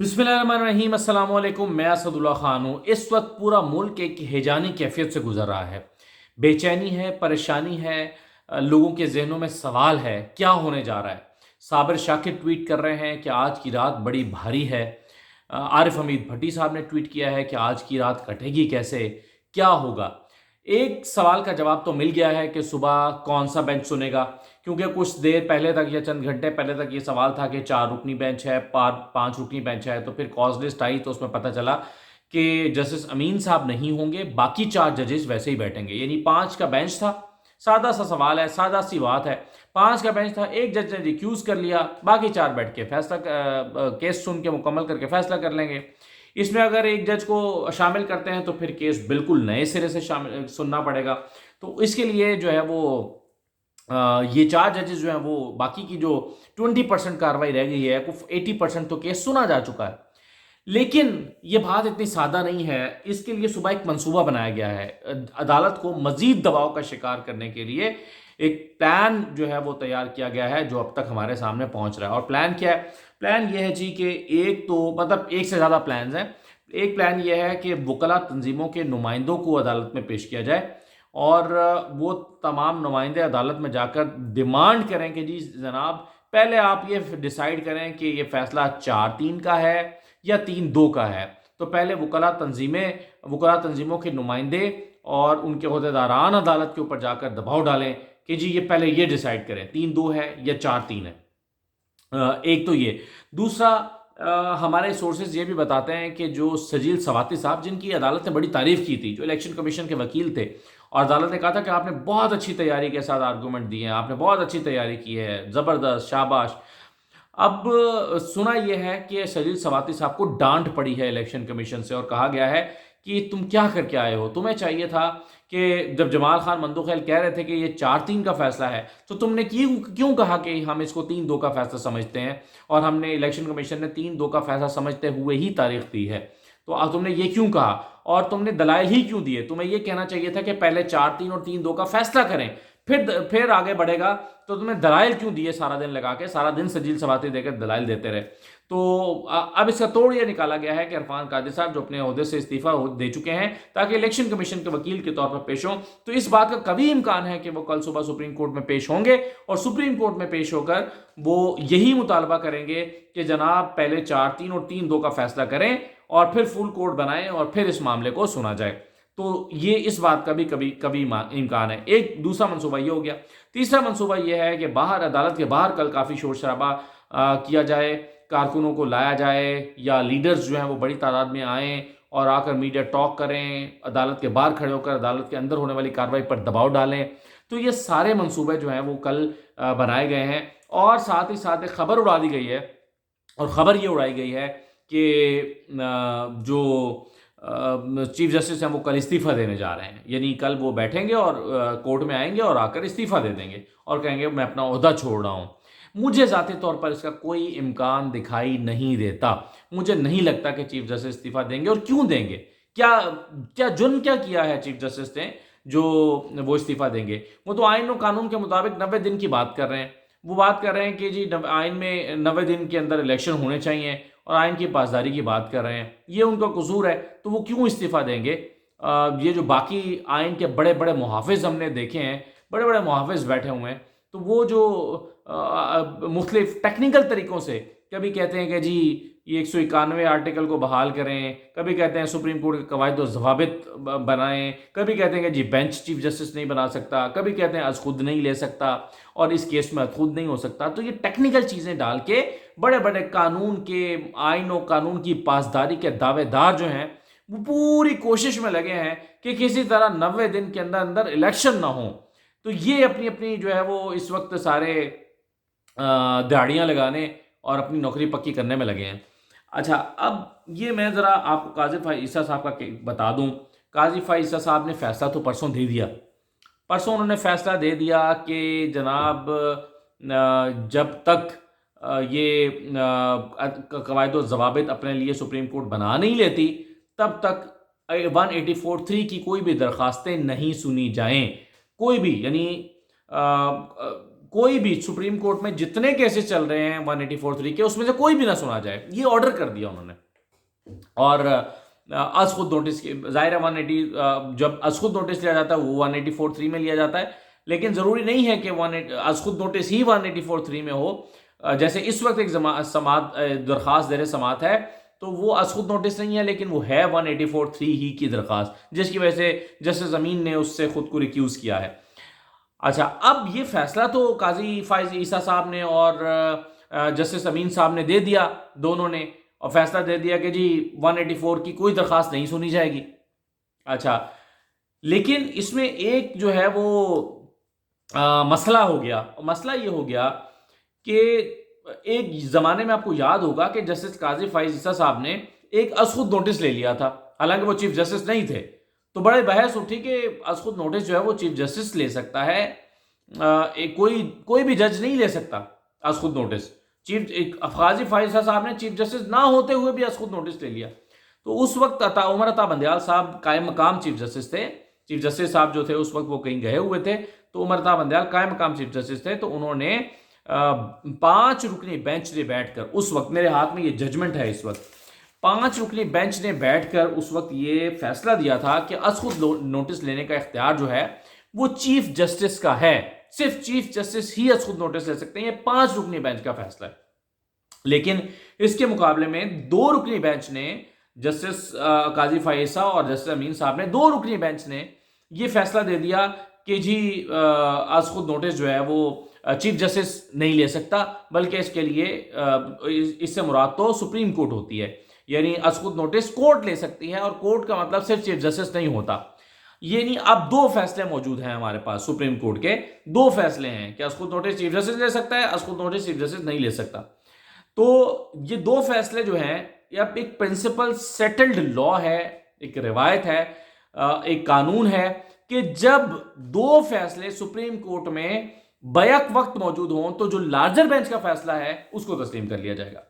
बिस्मिल्लाहिर्रहमानिर्रहीम, अस्सलाम वालेकुम। मैं असदुल्ला खान हूँ। इस वक्त पूरा मुल्क एक हैजानी कैफियत से गुजर रहा है। बेचैनी है, परेशानी है, लोगों के जहनों में सवाल है क्या होने जा रहा है। साबिर शाकिर ट्वीट कर रहे हैं कि आज की रात बड़ी भारी है। आरिफ हमीद भट्टी साहब ने ट्वीट किया है कि आज की रात कटेगी कैसे, क्या होगा। एक सवाल का जवाब तो मिल गया है कि सुबह कौन सा बेंच सुनेगा, क्योंकि कुछ देर पहले तक या चंद घंटे पहले तक ये सवाल था कि 4 रुकनी बेंच है, 5 रुकनी बेंच है। तो फिर कॉज लिस्ट आई तो उसमें पता चला कि जस्टिस अमीन साहब नहीं होंगे, बाकी 4 जजेस वैसे ही बैठेंगे। यानी 5 का बेंच था। सादा सा सवाल है, सादा सी बात है। 5 का बेंच था, एक जज ने रिक्यूज कर लिया, बाकी 4 बैठ के फैसला केस सुन के मुकम्मल करके फैसला कर लेंगे। इसमें अगर एक जज को शामिल करते हैं तो फिर केस बिल्कुल नए सिरे से शामिल सुनना पड़ेगा। तो इसके लिए जो है वो ये 4 जजेस जो हैं वो बाकी की जो 20% कार्रवाई रह गई है, 80% तो केस सुना जा चुका है। लेकिन ये बात इतनी सादा नहीं है। इसके लिए सुबह एक मंसूबा बनाया गया है। अदालत को मजीद दबाव का शिकार करने के लिए एक प्लान जो है वो तैयार किया गया है, जो अब तक हमारे सामने पहुंच रहा है। और प्लान क्या है? प्लान ये है जी कि एक तो मतलब एक से ज़्यादा प्लान्स हैं। एक प्लान ये है कि वकला तंजीमों के नुमाइंदों को अदालत में पेश किया जाए और वो तमाम नुमाइंदे अदालत में जाकर डिमांड करें कि जी जनाब, पहले आप ये डिसाइड करें कि ये फैसला 4-3 का है या 3-2 का है। तो पहले वकला तंजीमों के नुमाइंदे और उनके अहदेदारान अदालत के ऊपर जाकर दबाव डालें कि जी ये पहले ये डिसाइड करें 3-2 है या 4-3 है। एक तो ये। दूसरा, हमारे सोर्सेज ये भी बताते हैं कि जो सजील सवाती साहब, जिनकी अदालत ने बड़ी तारीफ की थी, जो इलेक्शन कमीशन के वकील थे, और अदालत ने कहा था कि आपने बहुत अच्छी तैयारी के साथ आर्गूमेंट दिए हैं, आपने बहुत अच्छी तैयारी की है, ज़बरदस्त, शाबाश। अब सुना यह है कि सजील सवाती साहब को डांट पड़ी है इलेक्शन कमीशन से और कहा गया है कि तुम क्या करके आए हो, तुम्हें चाहिए था कि जब जमाल खान मंदोखैल कह रहे थे कि ये 4-3 का फैसला है तो तुमने क्यों कहा कि हम इसको 3-2 का फैसला समझते हैं, और हमने इलेक्शन कमीशन ने 3-2 का फैसला समझते हुए ही तारीख दी है। तो अब तुमने ये क्यों कहा और तुमने दलाइल ही क्यों दिए? तुम्हें ये कहना चाहिए था कि पहले 4-3 और 3-2 का फैसला करें, फिर आगे बढ़ेगा। तो तुमने दलाइल क्यों दिए? सारा दिन लगा के, सारा दिन सजील सवाती देकर दलाइल देते रहे। तो अब इसका तोड़ ये निकाला गया है कि इरफान कादिर साहब जो अपने ओहदे से इस्तीफा दे चुके हैं ताकि इलेक्शन कमीशन के वकील के तौर पर पेश हों, तो इस बात का कभी इम्कान है कि वो कल सुबह सुप्रीम कोर्ट में पेश होंगे और सुप्रीम कोर्ट में पेश होकर वो यही मुतालबा करेंगे कि जनाब पहले 4-3 और 3-2 का फैसला करें और फिर फुल कोर्ट बनाएं और फिर इस मामले को सुना जाए। तो ये इस बात का भी कभी इम्कान है। एक दूसरा मंसूबा ये हो गया। तीसरा मंसूबा ये है कि बाहर, अदालत के बाहर कल काफ़ी शोर शराबा किया जाए, कारकुनों को लाया जाए या लीडर्स जो हैं वो बड़ी तादाद में आएँ और आकर मीडिया टॉक करें, अदालत के बाहर खड़े होकर अदालत के अंदर होने वाली कार्रवाई पर दबाव डालें। तो ये सारे मंसूबे जो हैं वो कल बनाए गए हैं। और साथ ही साथ एक खबर उड़ा दी गई है, और ख़बर ये उड़ाई गई है कि जो चीफ जस्टिस हैं वो कल इस्तीफ़ा देने जा रहे हैं। यानी कल वो बैठेंगे और कोर्ट में आएंगे और आकर इस्तीफ़ा दे देंगे और कहेंगे मैं अपना ओहदा छोड़ रहा हूँ। मुझे ज़ाती तौर पर इसका कोई इम्कान दिखाई नहीं देता। मुझे नहीं लगता कि चीफ जस्टिस इस्तीफ़ा देंगे। और क्यों देंगे? क्या क्या जुर्म क्या किया है चीफ जस्टिस ने जो वो इस्तीफ़ा देंगे? वो तो आइन और कानून के मुताबिक 90 दिन की बात कर रहे हैं। वो बात कर रहे हैं कि जी आइन में 90 दिन के अंदर इलेक्शन होने चाहिए और आइन की पासदारी की बात कर रहे हैं। ये उनका कसूर है, तो वो क्यों इस्तीफ़ा देंगे? ये जो बाकी आइन के बड़े बड़े मुहाफ़िज़ हमने देखे हैं, बड़े बड़े मुहाफ़िज़ बैठे हुए हैं, तो वो जो मुख्तलिफ टेक्निकल तरीक़ों से कभी कहते हैं कि जी ये 191 आर्टिकल को बहाल करें, कभी कहते हैं सुप्रीम कोर्ट के कवायद और ज़वाबित बनाएं, कभी कहते हैं कि जी बेंच चीफ जस्टिस नहीं बना सकता, कभी कहते हैं अज़ खुद नहीं ले सकता और इस केस में अज़ खुद नहीं हो सकता। तो ये टेक्निकल चीज़ें डाल के बड़े बड़े कानून के, आइन और कानून की पासदारी के दावेदार जो हैं वो पूरी कोशिश में लगे हैं कि किसी तरह 90 दिन के अंदर अंदर इलेक्शन ना हो। तो ये अपनी अपनी जो है वो इस वक्त सारे दिहाड़ियाँ लगाने और अपनी नौकरी पक्की करने में लगे हैं। अच्छा, अब ये मैं ज़रा आपको काजी फ़ाइज़ साहब का बता दूं। काजी फ़ाइज़ साहब ने फ़ैसला तो परसों दे दिया। परसों उन्होंने फ़ैसला दे दिया कि जनाब जब तक ये कवायद व ज़वाबित अपने लिए सुप्रीम कोर्ट बना नहीं लेती तब तक 184(3) की कोई भी दरख्वास्तें नहीं सुनी जाएं। कोई भी, यानी कोई भी सुप्रीम कोर्ट में जितने केसेस चल रहे हैं 184(3) के, उसमें से कोई भी ना सुना जाए, ये ऑर्डर कर दिया उन्होंने। और आज खुद नोटिस की जाहिर है 180 जब आज खुद नोटिस लिया जाता है वो 184(3) में लिया जाता है, लेकिन ज़रूरी नहीं है कि आज खुद नोटिस ही 184(3) में हो। जैसे इस वक्त एक समात दरख्वास्त ज़ेर समात है, तो वो आज खुद नोटिस नहीं है, लेकिन वो है 184(3) ही की दरख्वास्त, जिसकी वजह से जस्टिस अमीन ने उससे खुद को रिक्यूज़ किया है। अच्छा, अब ये फैसला तो काजी फाइज ईसा साहब ने और जस्टिस अमीन साहब ने दे दिया, दोनों ने, और फैसला दे दिया कि जी 184 की कोई दरख्वास्त नहीं सुनी जाएगी। अच्छा, लेकिन इसमें एक जो है वो मसला हो गया। मसला ये हो गया कि एक ज़माने में आपको याद होगा कि जस्टिस काजी फाइज ईसा साहब ने एक अज़खुद नोटिस ले लिया था, हालांकि वो चीफ जस्टिस नहीं थे, तो बड़े बहस उठी कि अज़खुद नोटिस जो है वो चीफ जस्टिस ले सकता है, कोई भी जज नहीं ले सकता अज़खुद नोटिस। काजी फाइज साहब ने चीफ जस्टिस ना होते हुए भी अज़खुद नोटिस ले लिया। तो उस वक्त उमर अता बंदयाल साहब कायम मकाम चीफ जस्टिस थे। चीफ जस्टिस साहब जो थे उस वक्त वो कहीं गए हुए थे, तो उमर अता बंदयाल कायम मकाम चीफ जस्टिस थे। तो उन्होंने 5 रुकनी बेंच ने बैठकर, उस वक्त मेरे हाथ में ये जजमेंट है इस वक्त, 5 रुकनी बेंच ने बैठकर उस वक्त ये फैसला दिया था कि अज़खुद नोटिस लेने का इख्तियार जो है वो चीफ जस्टिस का है, सिर्फ चीफ जस्टिस ही अज़खुद नोटिस ले सकते हैं। ये 5 रुकनी बेंच का फैसला है। लेकिन इसके मुकाबले में 2 रुकनी बेंच ने, जस्टिस काजी फाइसा और जस्टिस अमीन साहब ने, 2 रुकनी बेंच ने ये फैसला दे दिया कि जी अज़खुद नोटिस जो है वो चीफ जस्टिस नहीं ले सकता, बल्कि इसके लिए इससे मुराद तो सुप्रीम कोर्ट होती है, यानी अज़खुद नोटिस कोर्ट ले सकती है, और कोर्ट का मतलब सिर्फ चीफ जस्टिस नहीं होता। ये नहीं, अब 2 फैसले मौजूद हैं हमारे पास, सुप्रीम कोर्ट के 2 फैसले हैं कि अज़खुद नोटिस चीफ जस्टिस ले सकता है, अज़खुद नोटिस चीफ जस्टिस नहीं ले सकता। तो ये 2 फैसले जो हैं, ये एक प्रिंसिपल सेटल्ड लॉ है, एक रिवायत है, एक कानून है कि जब 2 फैसले सुप्रीम कोर्ट में बैक वक्त मौजूद हों तो जो लार्जर बेंच का फैसला है उसको तस्लीम कर लिया जाएगा।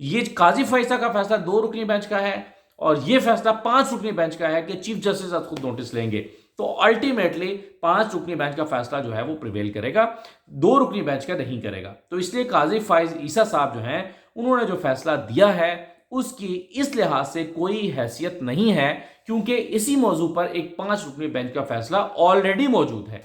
ये काजी फैसला का फैसला 2 रुकनी बेंच का है, और ये फैसला 5 रुकनी बेंच का है कि चीफ जस्टिस खुद नोटिस लेंगे। तो अल्टीमेटली 5 रुकनी बेंच का फैसला जो है वो प्रिवेल करेगा, 2 रुकनी बेंच का नहीं करेगा। तो इसलिए काजी फाइज ईसा साहब जो हैं, उन्होंने जो फैसला दिया है उसकी इस लिहाज से कोई हैसियत नहीं है, क्योंकि इसी मौजू पर एक 5 रुकनी बेंच का फैसला ऑलरेडी मौजूद है।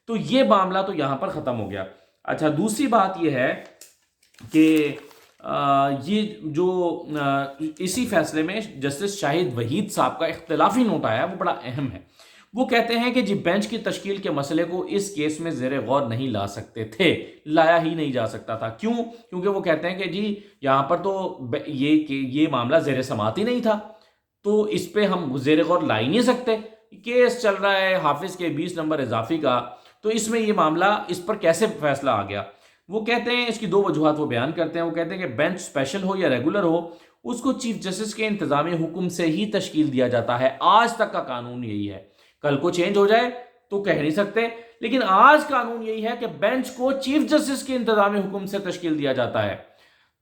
तो ये मामला तो यहां पर खत्म हो गया। अच्छा, दूसरी बात यह है कि ये जो इसी फैसले में जस्टिस शाहिद वहीद साहब का इख्तिलाफी नोट आया वो बड़ा अहम है। वो कहते हैं कि जी बेंच की तश्कील के मसले को इस केस में ज़ेर गौर नहीं ला सकते थे, लाया ही नहीं जा सकता था। क्यों? क्योंकि वो कहते हैं कि जी यहाँ पर तो ये मामला ज़ेर समात ही नहीं था, तो इस पर हम ज़ेर गौर ला ही नहीं सकते। केस चल रहा है हाफिज के 20 नंबर इजाफी का, तो इसमें ये मामला, इस पर कैसे फैसला आ गया। वो कहते हैं, इसकी 2 वजूहात वो बयान करते हैं। वो कहते हैं कि बेंच स्पेशल हो या रेगुलर हो, उसको चीफ जस्टिस के इंतजामी हुक्म से ही तश्कील दिया जाता है। आज तक का कानून यही है, कल को चेंज हो जाए तो कह नहीं सकते, लेकिन आज कानून यही है कि बेंच को चीफ जस्टिस के इंतजामी हुक्म से तश्कील दिया जाता है।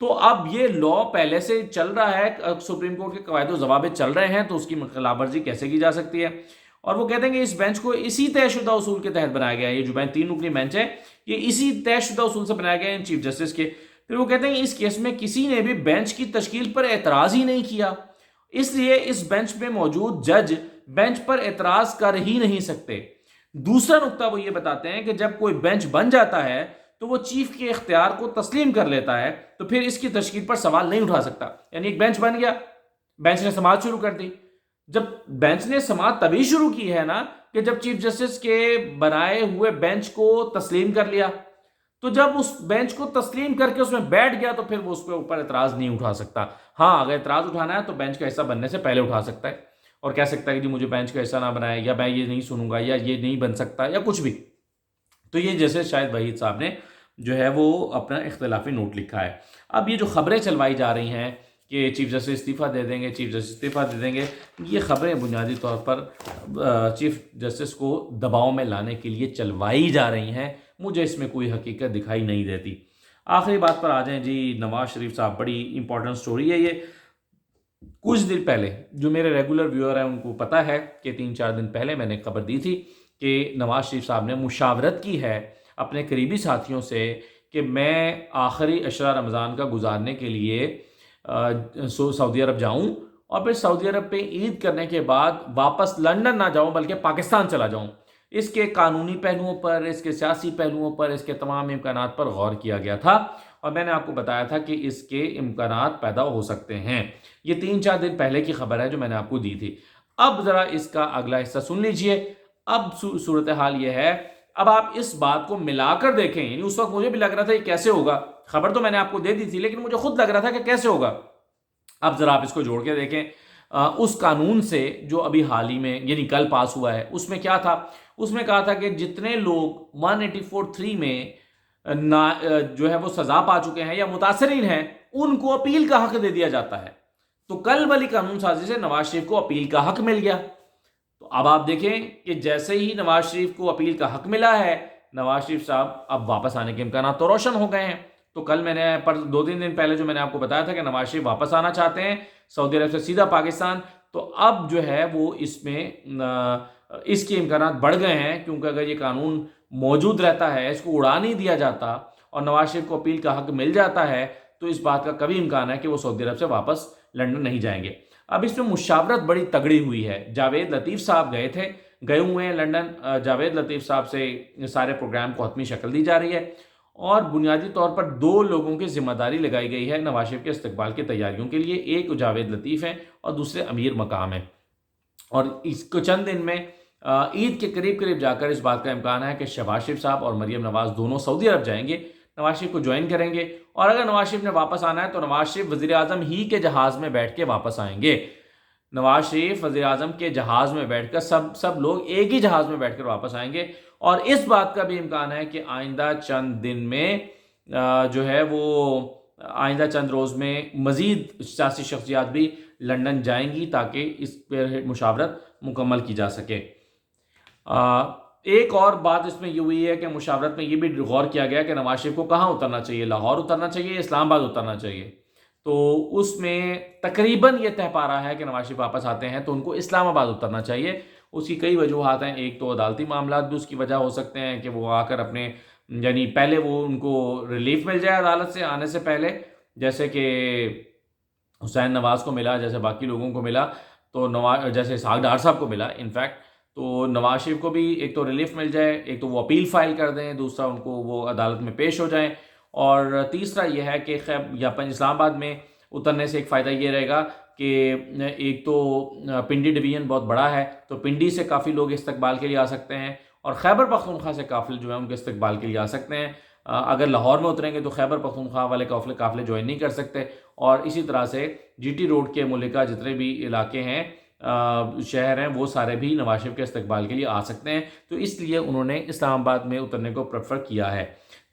तो अब ये लॉ पहले से चल रहा है, सुप्रीम कोर्ट के कवायद ज़वाबित चल रहे हैं, तो उसकी खिलाफवर्जी कैसे की जा सकती है। और वो कहते हैं कि इस बेंच को इसी तयशुदा उसूल के तहत बनाया गया है। ये जो बेंच 3 रुकनी बेंच है, ये इसी तयशुदा उसूल से बनाया गया है चीफ जस्टिस के। फिर वो कहते हैं इस केस में किसी ने भी बेंच की तश्कील पर एतराज ही नहीं किया, इसलिए इस बेंच में मौजूद जज बेंच पर एतराज कर ही नहीं सकते। दूसरा नुकता वो ये बताते हैं कि जब कोई बेंच बन जाता है तो वो चीफ के इख्तियार को तस्लीम कर लेता है, तो फिर इसकी तश्कील पर सवाल नहीं उठा सकता। यानी एक बेंच बन गया, बेंच ने समाअत शुरू कर दी। जब बेंच ने समाअत तभी शुरू की है ना कि जब चीफ जस्टिस के बनाए हुए बेंच को तस्लीम कर लिया। तो जब उस बेंच को तस्लीम करके उसमें बैठ गया तो फिर वो उसके ऊपर एतराज नहीं उठा सकता। हाँ, अगर एतराज उठाना है तो बेंच का हिस्सा बनने से पहले उठा सकता है और कह सकता है कि जी मुझे बेंच का हिस्सा ना बनाए, या मैं ये नहीं सुनूंगा, या ये नहीं बन सकता, या कुछ भी। तो ये जैसे शायद वहीद साहब ने जो है वो अपना इख्तिलाफी नोट लिखा है। अब ये जो खबरें चलवाई जा रही हैं कि चीफ जस्टिस इस्तीफ़ा दे देंगे, चीफ जस्टिस इस्तीफ़ा दे देंगे, ये खबरें बुनियादी तौर पर चीफ जस्टिस को दबाव में लाने के लिए चलवाई जा रही हैं। मुझे इसमें कोई हकीकत दिखाई नहीं देती। आखिरी बात पर आ जाएं जी, नवाज शरीफ साहब, बड़ी इंपॉर्टेंट स्टोरी है ये। कुछ दिन पहले, जो मेरे रेगुलर व्यूअर हैं उनको पता है कि 3-4 दिन पहले मैंने खबर दी थी कि नवाज शरीफ साहब ने मुशावरत की है اپنے قریبی ساتھیوں سے کہ میں آخری عشرہ رمضان کا گزارنے کے لیے سعودی عرب جاؤں اور پھر سعودی عرب پہ عید کرنے کے بعد واپس لندن نہ جاؤں بلکہ پاکستان چلا جاؤں۔ اس کے قانونی پہلوؤں پر، اس کے سیاسی پہلوؤں پر، اس کے تمام امکانات پر غور کیا گیا تھا اور میں نے آپ کو بتایا تھا کہ اس کے امکانات پیدا ہو سکتے ہیں۔ یہ 3-4 دن پہلے کی خبر ہے جو میں نے آپ کو دی تھی۔ اب ذرا اس کا اگلا حصہ سن لیجئے۔ اب صورتحال یہ ہے، اب آپ اس بات کو ملا کر دیکھیں، یعنی اس وقت مجھے بھی لگ رہا تھا یہ کیسے ہوگا، خبر تو میں نے آپ کو دے دی تھی لیکن مجھے خود لگ رہا تھا کہ کیسے ہوگا۔ اب ذرا آپ اس کو جوڑ کے دیکھیں، اس قانون سے جو ابھی حال ہی میں یعنی کل پاس ہوا ہے، اس میں کیا تھا؟ اس میں کہا تھا کہ جتنے لوگ 184(3) میں جو ہے وہ سزا پا چکے ہیں یا متاثرین ہیں، ان کو اپیل کا حق دے دیا جاتا ہے۔ تو کل والی قانون سازی سے نواز شریف کو اپیل کا حق مل گیا۔ تو اب آپ دیکھیں کہ جیسے ہی نواز شریف کو اپیل کا حق ملا ہے، نواز شریف صاحب اب واپس آنے کے امکانات تو روشن ہو گئے ہیں۔ تو کل میں نے 2-3 دن پہلے جو میں نے آپ کو بتایا تھا کہ نواز شریف واپس آنا چاہتے ہیں سعودی عرب سے سیدھا پاکستان، تو اب جو ہے وہ اس میں اس کے امکانات بڑھ گئے ہیں، کیونکہ اگر یہ قانون موجود رہتا ہے، اس کو اڑا نہیں دیا جاتا اور نواز شریف کو اپیل کا حق مل جاتا ہے، تو اس بات کا کبھی امکان ہے کہ وہ سعودی عرب سے واپس لندن نہیں جائیں گے۔ اب اس میں مشاورت بڑی تگڑی ہوئی ہے۔ جاوید لطیف صاحب گئے ہوئے ہیں لندن۔ جاوید لطیف صاحب سے سارے پروگرام کو حتمی شکل دی جا رہی ہے اور بنیادی طور پر 2 لوگوں کی ذمہ داری لگائی گئی ہے نواز شریف کے استقبال کی تیاریوں کے لیے۔ ایک جاوید لطیف ہیں اور دوسرے امیر مقام ہیں، اور اس کو چند دن میں عید کے قریب جا کر اس بات کا امکان ہے کہ شہباز شریف صاحب اور مریم نواز دونوں سعودی عرب جائیں گے، نواز شریف کو جوائن کریں گے، اور اگر نواز شریف نے واپس آنا ہے تو نواز شریف وزیر اعظم ہی کے جہاز میں بیٹھ کے واپس آئیں گے۔ نواز شریف وزیر اعظم کے جہاز میں بیٹھ کر سب لوگ ایک ہی جہاز میں بیٹھ کر واپس آئیں گے، اور اس بات کا بھی امکان ہے کہ آئندہ چند دن میں جو ہے وہ آئندہ چند روز میں مزید سیاسی شخصیات بھی لندن جائیں گی تاکہ اس پر مشاورت مکمل کی جا سکے۔ ایک اور بات اس میں یہ ہوئی ہے کہ مشاورت میں یہ بھی غور کیا گیا کہ نواز شریف کو کہاں اترنا چاہیے، لاہور اترنا چاہیے، اسلام آباد اترنا چاہیے۔ تو اس میں تقریباً یہ طے پا رہا ہے کہ نواز شریف واپس آتے ہیں تو ان کو اسلام آباد اترنا چاہیے۔ اس کی کئی وجوہات ہیں، ایک تو عدالتی معاملات بھی اس کی وجہ ہو سکتے ہیں کہ وہ آ کر اپنے یعنی پہلے وہ ان کو ریلیف مل جائے عدالت سے آنے سے پہلے، جیسے کہ حسین نواز کو ملا، جیسے باقی لوگوں کو ملا، تو جیسے اسحاق ڈار صاحب کو ملا انفیکٹ، تو نواز شریف کو بھی ایک تو ریلیف مل جائے، ایک تو وہ اپیل فائل کر دیں، دوسرا ان کو وہ عدالت میں پیش ہو جائیں، اور تیسرا یہ ہے کہ اسلام آباد میں اترنے سے ایک فائدہ یہ رہے گا کہ ایک تو پنڈی ڈویژن بہت بڑا ہے، تو پنڈی سے کافی لوگ استقبال کے لیے آ سکتے ہیں، اور خیبر پختونخوا سے قافلے جو ہیں ان کے استقبال کے لیے آ سکتے ہیں۔ اگر لاہور میں اتریں گے تو خیبر پختونخوا والے قافلے جوائن نہیں کر سکتے، اور اسی طرح سے جی ٹی روڈ کے ملکہ جتنے بھی علاقے ہیں، شہر ہیں، وہ سارے بھی نواز شریف کے استقبال کے لیے آ سکتے ہیں، تو اس لیے انہوں نے اسلام آباد میں اترنے کو پریفر کیا ہے۔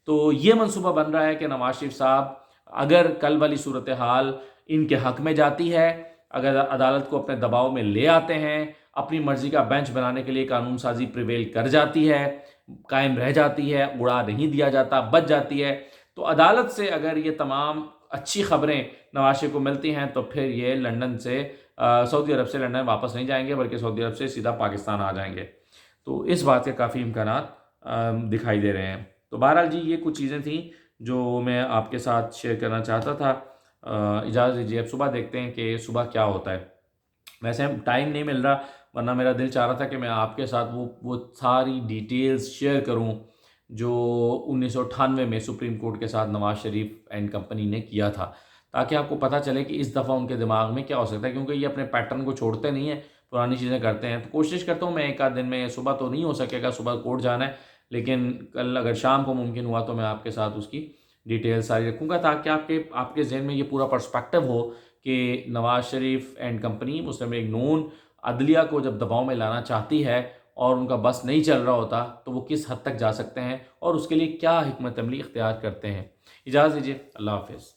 تو یہ منصوبہ بن رہا ہے کہ نواز شریف صاحب اگر کل والی صورتحال ان کے حق میں جاتی ہے، اگر عدالت کو اپنے دباؤ میں لے آتے ہیں، اپنی مرضی کا بینچ بنانے کے لیے قانون سازی پریویل کر جاتی ہے، قائم رہ جاتی ہے، اڑا نہیں دیا جاتا، بچ جاتی ہے، تو عدالت سے اگر یہ تمام اچھی خبریں نواز شریف کو ملتی ہیں تو پھر یہ لندن سے سعودی عرب سے لندن واپس نہیں جائیں گے بلکہ سعودی عرب سے سیدھا پاکستان آ جائیں گے۔ تو اس بات کے کافی امکانات دکھائی دے رہے ہیں۔ تو بہرحال جی یہ کچھ چیزیں تھیں جو میں آپ کے ساتھ شیئر کرنا چاہتا تھا۔ اجازت دیجیے اب صبح دیکھتے ہیں کہ صبح کیا ہوتا ہے۔ ویسے ٹائم نہیں مل رہا، ورنہ میرا دل چاہ رہا تھا کہ میں آپ کے ساتھ وہ ساری ڈیٹیلز شیئر کروں جو 1998 میں سپریم کورٹ کے ساتھ نواز شریف اینڈ کمپنی نے کیا تھا، تاکہ آپ کو پتہ چلے کہ اس دفعہ ان کے دماغ میں کیا ہو سکتا ہے، کیونکہ یہ اپنے پیٹرن کو چھوڑتے نہیں ہیں، پرانی چیزیں کرتے ہیں۔ تو کوشش کرتا ہوں میں ایک آدھ دن میں، صبح تو نہیں ہو سکے گا، صبح کورٹ جانا ہے، لیکن کل اگر شام کو ممکن ہوا تو میں آپ کے ساتھ اس کی ڈیٹیل ساری رکھوں گا، تاکہ آپ کے ذہن میں یہ پورا پرسپیکٹو ہو کہ Nawaz Sharif and company Muslim league نون عدلیہ کو جب دباؤ میں لانا چاہتی ہے اور ان کا بس نہیں چل رہا ہوتا تو وہ کس حد تک جا سکتے ہیں اور اس کے لیے کیا حکمت عملی اختیار کرتے ہیں۔ اجازت دیجیے، اللہ حافظ۔